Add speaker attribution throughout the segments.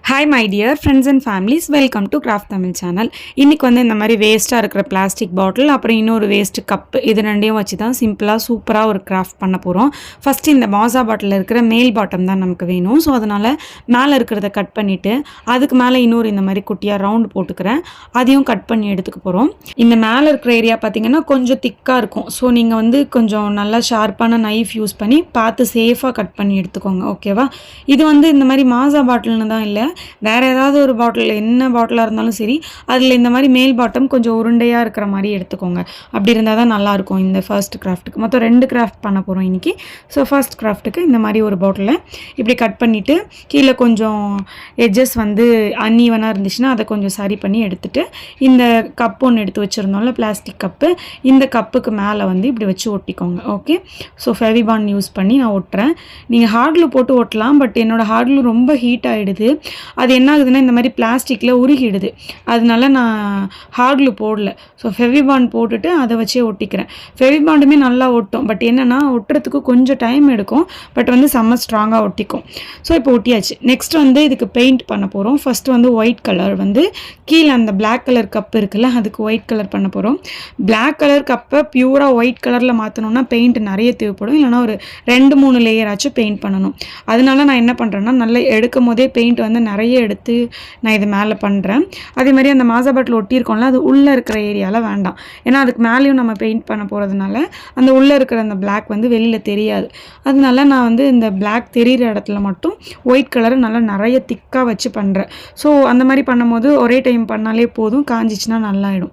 Speaker 1: Hi my dear friends and families, welcome to Craft Tamil channel. இன்னைக்கு வந்து இந்த மாதிரி வேஸ்டா இருக்கிற பிளாஸ்டிக் பாட்டில் அப்புறம் இன்னொரு வேஸ்ட் கப் இது ரெண்டையும் வச்சு தான் சிம்பிளா சூப்பரா ஒரு கிராஃப்ட் பண்ண போறோம். ஃபர்ஸ்ட் இந்த மாசா பாட்டில்ல இருக்கிற மேல் பாட்டம் தான் நமக்கு வேணும். சோ அதனால மேல இருக்கிறத கட் பண்ணிட்டு அதுக்கு மேல இன்னொரு இந்த மாதிரி குட்டியா ரவுண்ட் போட்டுக்கறேன். அதையும் கட் பண்ணி எடுத்துக்க போறோம். இந்த மேல இருக்கிற ஏரியா பாத்தீங்கன்னா கொஞ்சம் திக்கா இருக்கும். சோ நீங்க வந்து கொஞ்சம் நல்லா ஷார்ப்பான நைஃப் யூஸ் பண்ணி பார்த்து சேஃபா கட் பண்ணி எடுத்துக்கோங்க. ஓகேவா? இது வந்து இந்த மாதிரி மாசா பாட்டில்னு தான் இல்ல வேற ஏதாவது ஒரு பாட்டில் என்ன பாட்டிலா இருந்தாலும் சரி அதுல இந்த மாதிரி மேல் பாட்டம் கொஞ்சம் உருண்டையா இருக்கிற மாதிரி எடுத்துக்கோங்க. அப்படி இருந்தா தான் நல்லா இருக்கும் இந்த ஃபர்ஸ்ட் கிராஃப்ட்க்கு. மொத்தம் 2 கிராஃப்ட் பண்ண போறோம் இன்னைக்கு. சோ ஃபர்ஸ்ட் கிராஃப்ட்க்கு இந்த மாதிரி ஒரு பாட்டில இப்படி கட் பண்ணிட்டு கீழ கொஞ்சம் எட்ஜஸ் வந்து அன்ஈவனா இருந்துச்சுனா அதை கொஞ்சம் சரி பண்ணி எடுத்துட்டு இந்த கப் ஒன்னு எடுத்து வச்சிருந்தோம்ல பிளாஸ்டிக் கப் இந்த கப்புக்கு மேல வந்து இப்படி வச்சு ஒட்டிக்கோங்க. ஓகே? சோ ஃபெவிபாண்ட் யூஸ் பண்ணி நான் ஒட்றேன். நீங்க ஹார்ட் க்ளூ போட்டு ஒட்டலாம். பட் என்னோட ஹார்ட் க்ளூ ரொம்ப ஹீட் ஆயிடுது. அது என்ன ஆகுதுன்னா இந்த மாதிரி பிளாஸ்டிக்ல உருகிடுது. அதனால நான் ஹார்ட் க்ளூ போடல. ஸோ ஃபெவிபாண்ட் போட்டுட்டு அதை வச்சே ஒட்டிக்கிறேன். ஃபெவிபாண்டுமே நல்லா ஒட்டும். பட் என்னன்னா ஒட்டுறதுக்கு கொஞ்சம் டைம் எடுக்கும். பட் வந்து செம்ம ஸ்ட்ராங்காக ஒட்டிக்கும். ஸோ இப்போ ஒட்டியாச்சு. நெக்ஸ்ட் வந்து இதுக்கு பெயிண்ட் பண்ண போகிறோம். ஃபர்ஸ்ட் வந்து ஒயிட் கலர் வந்து கீழே அந்த பிளாக் கலர் கப் இருக்குல்ல அதுக்கு ஒயிட் கலர் பண்ண போகிறோம். பிளாக் கலர் கப்பை பியூராக ஒயிட் கலரில் மாற்றணும்னா பெயிண்ட் நிறைய தேவைப்படும். இல்லைனா ஒரு 2-3 லேயர் ஆச்சும் பெயிண்ட் பண்ணணும். அதனால நான் என்ன பண்ணுறேன்னா நல்லா எடுக்கும் போதே பெயிண்ட் வந்து நிறைய எடுத்து நான் இது மேலே பண்ணுறேன். அதே மாதிரி அந்த மாசா பாட்டில் ஒட்டியிருக்கோம்ல அது உள்ளே இருக்கிற ஏரியாவில் வேண்டாம். ஏன்னா அதுக்கு மேலேயும் நம்ம பெயிண்ட் பண்ண போகிறதுனால அந்த உள்ளே இருக்கிற அந்த பிளாக் வந்து வெளியில் தெரியாது. அதனால நான் வந்து இந்த பிளாக் தெரிகிற இடத்துல மட்டும் ஒயிட் கலரை நல்லா நிறைய திக்காக வச்சு பண்ணுறேன். ஸோ அந்த மாதிரி பண்ணும்போது ஒரே டைம் பண்ணாலே போதும், காஞ்சிச்சுன்னா நல்லாயிடும்.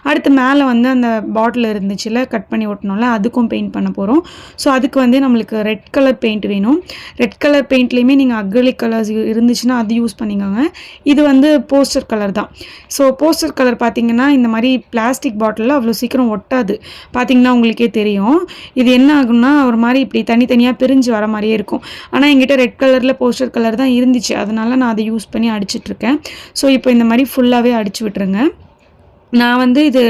Speaker 1: அடுத்து மேலே வந்து அந்த பாட்டில் இருந்துச்சுல கட் பண்ணி ஒட்டணும்ல அதுக்கும் பெயிண்ட் பண்ண போகிறோம். ஸோ அதுக்கு வந்து நம்மளுக்கு ரெட் கலர் பெயிண்ட் வேணும். ரெட் கலர் பெயிண்ட்லேயுமே நீங்கள் அக்ரிலிக் கலர்ஸ் இருந்துச்சுன்னா அது யூஸ் பண்ணிக்கோங்க. இது வந்து போஸ்டர் கலர் தான். ஸோ போஸ்டர் கலர் பார்த்தீங்கன்னா இந்த மாதிரி பிளாஸ்டிக் பாட்டிலில் அவ்வளோ சீக்கிரம் ஒட்டாது. பார்த்தீங்கன்னா உங்களுக்கே தெரியும். இது என்ன ஆகும்னா ஒரு மாதிரி இப்படி தனித்தனியாக பிரிஞ்சு வர மாதிரியே இருக்கும். ஆனால் என்கிட்ட ரெட் கலரில் போஸ்டர் கலர் தான் இருந்துச்சு. அதனால நான் அதை யூஸ் பண்ணி அடிச்சிட்ருக்கேன். ஸோ இப்போ இந்த மாதிரி ஃபுல்லாகவே அடிச்சு விட்டுருங்க. நான் வந்து இது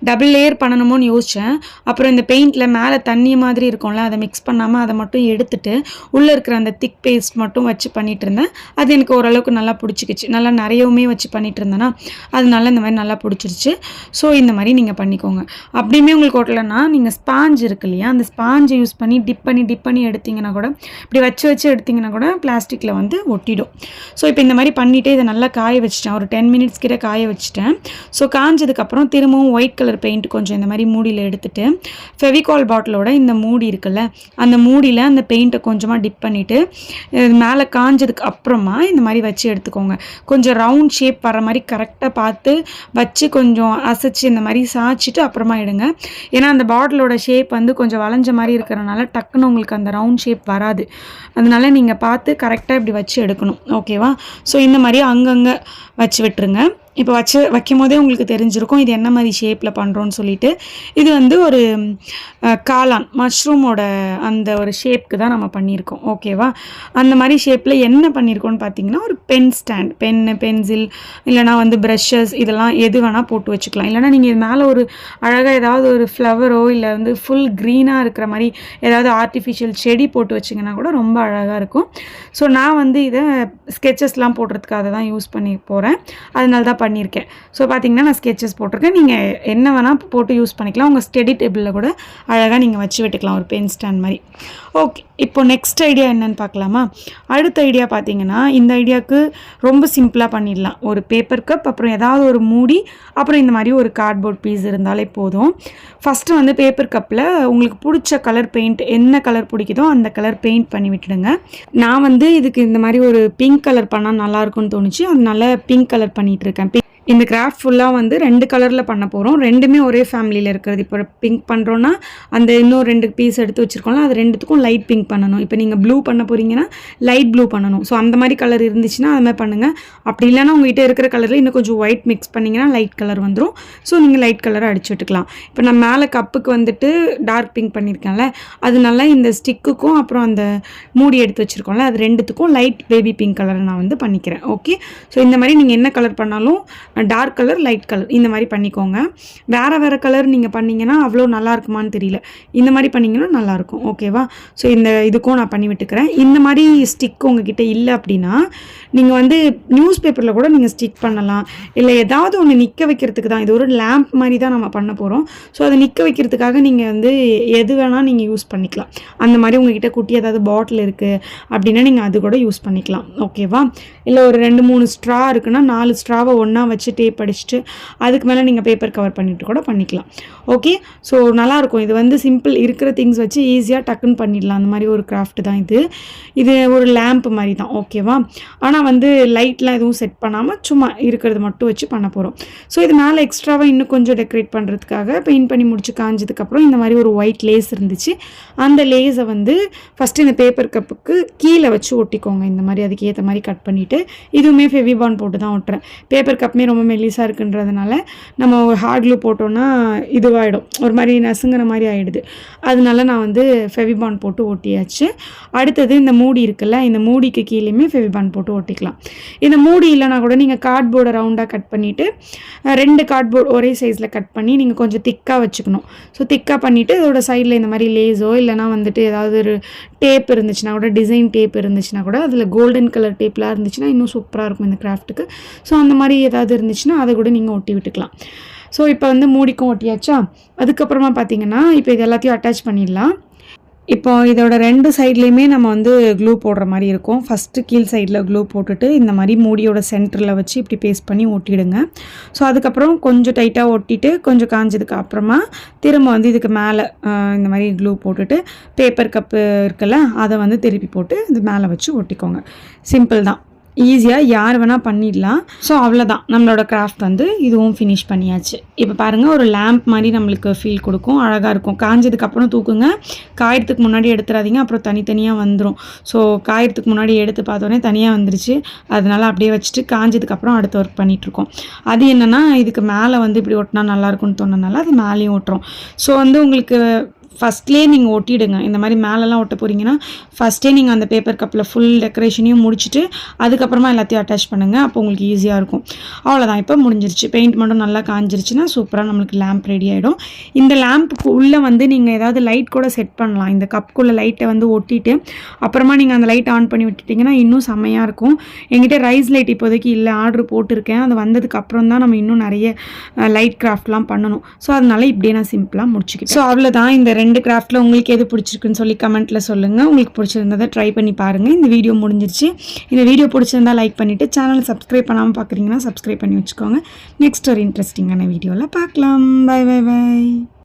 Speaker 1: டபுள் லேயர் பண்ணணுமோன்னு யோசித்தேன். அப்புறம் இந்த பெயிண்டில் மேலே தண்ணி மாதிரி இருக்கும்ல அதை மிக்ஸ் பண்ணாமல் அதை மட்டும் எடுத்துட்டு உள்ளே இருக்கிற அந்த திக் பேஸ்ட் மட்டும் வச்சு பண்ணிகிட்டு இருந்தேன். அது எனக்கு ஓரளவுக்கு நல்லா பிடிச்சிக்கிச்சு. நல்லா நிறையவுமே வச்சு பண்ணிகிட்டு இருந்தேன்னா அதனால இந்த மாதிரி நல்லா பிடிச்சிருச்சு. ஸோ இந்த மாதிரி நீங்கள் பண்ணிக்கோங்க. அப்படியுமே உங்களுக்கு ஓட்டலைன்னா நீங்கள் ஸ்பாஞ்ச் இருக்கு இல்லையா அந்த ஸ்பாஞ்சை யூஸ் பண்ணி டிப் பண்ணி எடுத்திங்கன்னா கூட இப்படி வச்சு எடுத்திங்கன்னா கூட பிளாஸ்டிக்கில் வந்து ஒட்டிடும். ஸோ இப்போ இந்த மாதிரி பண்ணிவிட்டு இதை நல்லா காய வச்சுட்டேன். ஒரு 10 மினிட்ஸ் கிட்ட காய வச்சுட்டேன். ஸோ காஞ்சதுக்கப்புறம் திரும்பவும் ஒயிட் கலர் பெயிண்ட் கொஞ்சம் இந்த மாதிரி மூடியில் எடுத்துட்டு ஃபெவிகால் பாட்டிலோட இந்த மூடி இருக்குல்ல அந்த மூடியில் அந்த பெயிண்ட்டை கொஞ்சமாக டிப் பண்ணிவிட்டு மேலே காஞ்சதுக்கு அப்புறமா இந்த மாதிரி வச்சு எடுத்துக்கோங்க. கொஞ்சம் ரவுண்ட் ஷேப் வர மாதிரி கரெக்டாக பார்த்து வச்சு கொஞ்சம் அசைச்சு இந்த மாதிரி சாய்ச்சிட்டு அப்புறமா எடுங்க. ஏன்னா அந்த பாட்டிலோட ஷேப் வந்து கொஞ்சம் வளைஞ்ச மாதிரி இருக்கிறனால டக்குன்னு உங்களுக்கு அந்த ரவுண்ட் ஷேப் வராது. அதனால நீங்கள் பார்த்து கரெக்டாக இப்படி வச்சு எடுக்கணும். ஓகேவா? ஸோ இந்த மாதிரி அங்கங்கே வச்சு விட்டுருங்க. இப்போ வைக்கும் போதே உங்களுக்கு தெரிஞ்சிருக்கும் இது என்ன மாதிரி ஷேப்பில் பண்ணுறோன்னு சொல்லிட்டு. இது வந்து ஒரு காளான் மஷ்ரூமோட அந்த ஒரு ஷேப்க்கு தான் நம்ம பண்ணியிருக்கோம். ஓகேவா? அந்த மாதிரி ஷேப்பில் என்ன பண்ணியிருக்கோன்னு பார்த்தீங்கன்னா ஒரு பென் ஸ்டாண்ட், பென்னு, பென்சில் இல்லைனா வந்து ப்ரஷஸ் இதெல்லாம் எது வேணால் போட்டு வச்சுக்கலாம். இல்லைனா நீங்கள் இது மேலே ஒரு அழகாக ஏதாவது ஒரு ஃப்ளவரோ இல்லை வந்து ஃபுல் க்ரீனாக இருக்கிற மாதிரி ஏதாவது ஆர்டிஃபிஷியல் செடி போட்டு வச்சிங்கன்னா கூட ரொம்ப அழகாக இருக்கும். ஸோ நான் வந்து இதை ஸ்கெச்சஸ்லாம் போடுறதுக்காக தான் யூஸ் பண்ணி போகிறேன். அதனால தான் பண்ணியிருக்கேன். ஸோ பார்த்தீங்கன்னா நான் ஸ்கெச்சஸ் போட்டிருக்கேன். நீங்கள் என்ன வேணால் போட்டு யூஸ் பண்ணிக்கலாம். உங்கள் ஸ்டடி டேபிளில் கூட அழகாக நீங்கள் வச்சு விட்டுக்கலாம் ஒரு பென் ஸ்டாண்ட் மாதிரி. ஓகே, இப்போ நெக்ஸ்ட் ஐடியா என்னன்னு பார்க்கலாமா? அடுத்த ஐடியா பார்த்தீங்கன்னா இந்த ஐடியாவுக்கு ரொம்ப சிம்பிளாக பண்ணிடலாம். ஒரு பேப்பர் கப் அப்புறம் ஏதாவது ஒரு மூடி அப்புறம் இந்த மாதிரி ஒரு கார்ட்போர்ட் பீஸ் இருந்தாலே போதும். ஃபஸ்ட்டு வந்து பேப்பர் கப்பில் உங்களுக்கு பிடிச்ச கலர் பெயிண்ட் என்ன கலர் பிடிக்குதோ அந்த கலர் பெயிண்ட் பண்ணி விட்டுடுங்க. நான் வந்து இதுக்கு இந்த மாதிரி ஒரு பிங்க் கலர் பண்ணால் நல்லாயிருக்கும்னு தோணுச்சு. அதனால பிங்க் கலர் பண்ணிகிட்டு இருக்கேன். இந்த கிராஃப்ட் ஃபுல்லாக வந்து 2 கலரில் பண்ண போகிறோம். ரெண்டுமே ஒரே ஃபேமிலியில் இருக்கிறது. இப்போ பிங்க் பண்ணுறோன்னா அந்த இன்னும் 2 பீஸ் எடுத்து வச்சுருக்கோம்ல அது ரெண்டுத்துக்கும் லைட் பிங்க் பண்ணணும். இப்போ நீங்கள் ப்ளூ பண்ண போகிறீங்கன்னா லைட் ப்ளூ பண்ணணும். ஸோ அந்த மாதிரி கலர் இருந்துச்சுன்னா அது மாதிரி பண்ணுங்கள். அப்படி இல்லைன்னா உங்கள்கிட்ட இருக்கிற கலரில் இன்னும் கொஞ்சம் ஒயிட் மிக்ஸ் பண்ணிங்கன்னா லைட் கலர் வந்துடும். ஸோ நீங்கள் லைட் கலரை அடிச்சு விட்டுக்கலாம். இப்போ நான் மேலே கப்புக்கு வந்துட்டு டார்க் பிங்க் பண்ணியிருக்கேன்ல அதனால இந்த ஸ்டிக்குக்கும் அப்புறம் அந்த மூடி எடுத்து வச்சுருக்கோம்ல அது ரெண்டுத்துக்கும் லைட் பேபி பிங்க் கலரை நான் வந்து பண்ணிக்கிறேன். ஓகே? ஸோ இந்த மாதிரி நீங்கள் என்ன கலர் பண்ணாலும் டார்க் கலர், லைட் கலர் இந்த மாதிரி பண்ணிக்கோங்க. வேறு கலர் நீங்கள் பண்ணிங்கன்னா அவ்வளோ நல்லா இருக்குமான்னு தெரியல. இந்த மாதிரி பண்ணிங்கன்னா நல்லாயிருக்கும். ஓகேவா? ஸோ இதுக்கும் நான் பண்ணி விட்டுக்கிறேன். இந்த மாதிரி ஸ்டிக் உங்ககிட்ட இல்லை அப்படின்னா நீங்கள் வந்து நியூஸ் பேப்பரில் கூட நீங்கள் ஸ்டிக் பண்ணலாம். இல்லை ஏதாவது ஒன்று நிற்க வைக்கிறதுக்கு தான், இது ஒரு லேம்ப் மாதிரி தான் நம்ம பண்ண போகிறோம். ஸோ அதை நிற்க வைக்கிறதுக்காக நீங்கள் வந்து எது வேணால் நீங்கள் யூஸ் பண்ணிக்கலாம். அந்த மாதிரி உங்ககிட்ட குட்டி ஏதாவது பாட்டில் இருக்குது அப்படின்னா நீங்கள் அது கூட யூஸ் பண்ணிக்கலாம். ஓகேவா? இல்லை ஒரு 2-3 ஸ்ட்ரா இருக்குன்னா 4 ஸ்ட்ராவை ஒன்றா வச்சு டேப் அடிச்சுட்டு அதுக்கு மேலே நீங்கள் பேப்பர் கவர் பண்ணிட்டு கூட பண்ணிக்கலாம். ஓகே, ஸோ நல்லாயிருக்கும். இது வந்து சிம்பிள், இருக்கிற திங்ஸ் வச்சு ஈஸியாக டக்குன்னு பண்ணிடலாம். அந்த மாதிரி ஒரு கிராஃப்ட் தான் இது ஒரு லேம்ப் மாதிரி தான். ஓகேவா? ஆனால் வந்து லைட்லாம் எதுவும் செட் பண்ணாமல் சும்மா இருக்கிறது மட்டும் வச்சு பண்ண போகிறோம். ஸோ இது மேலே எக்ஸ்ட்ராவாக இன்னும் கொஞ்சம் டெக்கரேட் பண்ணுறதுக்காக பெயிண்ட் பண்ணி முடிச்சு காஞ்சதுக்கப்புறம் இந்த மாதிரி ஒரு ஒயிட் லேஸ் இருந்துச்சு. அந்த லேஸை வந்து ஃபஸ்ட்டு இந்த பேப்பர் கப்புக்கு கீழே வச்சு ஒட்டிக்கோங்க. இந்த மாதிரி அதுக்கு ஏற்ற மாதிரி கட் பண்ணிவிட்டு இதுவுமே ஃபெவிபாண்ட் போட்டு தான் ஒட்டுறேன். பேப்பர் கப்புமே ரொம்ப மெல்லிஸாக இருக்குன்றதுனால நம்ம ஒரு ஹார்ட் க்ளூ போட்டோன்னா இதுவாகிடும், ஒரு மாதிரி நசுங்கிற மாதிரி ஆகிடுது. அதனால நான் வந்து ஃபெவிபாண்ட் போட்டு ஒட்டியாச்சு. அடுத்தது இந்த மூடி இருக்குல்ல, இந்த மூடிக்கு கீழேயுமே ஃபெவிபாண்ட் போட்டு ஒட்டிக்கலாம். இந்த மூடி இல்லைனா கூட நீங்கள் கார்ட்போர்டை ரவுண்டாக கட் பண்ணிவிட்டு 2 கார்ட்போர்டு ஒரே சைஸில் கட் பண்ணி நீங்கள் கொஞ்சம் திக்காக வச்சுக்கணும். ஸோ திக்காக பண்ணிவிட்டு இதோட சைடில் இந்த மாதிரி லேஸோ இல்லைனா வந்துட்டு ஏதாவது ஒரு டேப் இருந்துச்சுன்னா கூட, டிசைன் டேப் இருந்துச்சுன்னா கூட, அதில் கோல்டன் கலர் டேப்லாம் இருந்துச்சுன்னா இன்னும் சூப்பராக இருக்கும் இந்த கிராஃப்ட்டுக்கு. ஸோ அந்த மாதிரி ஏதாவது இருந்துச்சுன்னா அதை கூட நீங்கள் ஒட்டி விட்டுக்கலாம். ஸோ இப்போ வந்து மூடிக்கும் ஒட்டியாச்சா. அதுக்கப்புறமா பார்த்தீங்கன்னா இப்போ இது எல்லாத்தையும் அட்டாச் பண்ணிடலாம். இப்போ இதோட 2 சைட்லேயுமே நம்ம வந்து க்ளூ போடுற மாதிரி இருக்கும். ஃபஸ்ட்டு கீழ் சைடில் க்ளூ போட்டுட்டு இந்த மாதிரி மூடியோட சென்டரில் வச்சு இப்படி பேஸ்ட் பண்ணி ஒட்டிடுங்க. ஸோ அதுக்கப்புறம் கொஞ்சம் டைட்டாக ஒட்டிட்டு கொஞ்சம் காஞ்சதுக்கு அப்புறமா திரும்ப வந்து இதுக்கு மேலே இந்த மாதிரி க்ளூ போட்டுட்டு பேப்பர் கப்பு இருக்குல்ல அதை வந்து திருப்பி போட்டு இது மேலே வச்சு ஒட்டிக்கோங்க. சிம்பிள் தான், ஈஸியாக யார் வேணால் பண்ணிடலாம். ஸோ அவ்வளோதான், நம்மளோட கிராஃப்ட் வந்து இதுவும் ஃபினிஷ் பண்ணியாச்சு. இப்போ பாருங்கள், ஒரு லேம்ப் மாதிரி நம்மளுக்கு ஃபீல் கொடுக்கும், அழகாக இருக்கும். காஞ்சதுக்கப்புறம் தூக்குங்க, காயறதுக்கு முன்னாடி எடுத்துடாதீங்க, அப்புறம் தனித்தனியாக வந்துடும். ஸோ காயறதுக்கு முன்னாடி எடுத்து பார்த்தோன்னே தனியாக வந்துருச்சு. அதனால் அப்படியே வச்சுட்டு காஞ்சதுக்கப்புறம் அடுத்த ஒர்க் பண்ணிகிட்ருக்கோம். அது என்னென்னா இதுக்கு மேலே வந்து இப்படி ஒட்டினா நல்லாயிருக்கும்னு தோணுனால அது மேலேயும் ஒட்டுறோம். ஸோ வந்து உங்களுக்கு ஃபஸ்ட்லேயே நீங்கள் ஒட்டிடுங்க. இந்த மாதிரி மேலெலாம் ஒட்ட போகிறீங்கன்னா ஃபஸ்ட்டே நீங்கள் அந்த பேப்பர் கப்பில் ஃபுல் டெக்கரேஷனையும் முடிச்சுட்டு அதுக்கப்புறமா எல்லாத்தையும் அட்டாச் பண்ணுங்கள். அப்போ உங்களுக்கு ஈஸியாக இருக்கும். அவ்வளோதான், இப்போ முடிஞ்சிருச்சு. பெயிண்ட் மட்டும் நல்லா காஞ்சிருச்சுன்னா சூப்பராக நம்மளுக்கு லேம்ப் ரெடி ஆகிடும். இந்த லேம்புக்கு உள்ளே வந்து நீங்கள் ஏதாவது லைட் கூட செட் பண்ணலாம். இந்த கப்புக்குள்ளே லைட்டை வந்து ஒட்டிட்டு அப்புறமா நீங்கள் அந்த லைட் ஆன் பண்ணி விட்டுட்டிங்கன்னா இன்னும் செம்மையாக இருக்கும். என்கிட்ட ரைஸ் லைட் இப்போதைக்கு இல்லை, ஆர்டர் போட்டிருக்கேன். அது வந்ததுக்கு அப்புறம் தான் நம்ம இன்னும் நிறைய லைட் கிராஃப்ட்லாம் பண்ணணும். ஸோ அதனால இப்படியே நான் சிம்பிளாக முடிச்சுக்கிட்டேன். ஸோ அவ்வளோதான், இந்த 2 கிராஃப்ட்டில் உங்களுக்கு எது பிடிச்சிருக்குன்னு சொல்லி கமெண்ட்டில் சொல்லுங்கள். உங்களுக்கு பிடிச்சிருந்ததை ட்ரை பண்ணி பாருங்கள். இந்த வீடியோ முடிஞ்சிருச்சு. இந்த வீடியோ பிடிச்சிருந்தா லைக் பண்ணிவிட்டு சேனலை சப்ஸ்கிரைப் பண்ணாமல் பார்க்குறீங்கன்னா சப்ஸ்கிரைப் பண்ணி வச்சுக்கோங்க. நெக்ஸ்ட் ஒரு இன்ட்ரெஸ்டிங்கான வீடியோவில் பார்க்கலாம். Bye bye by.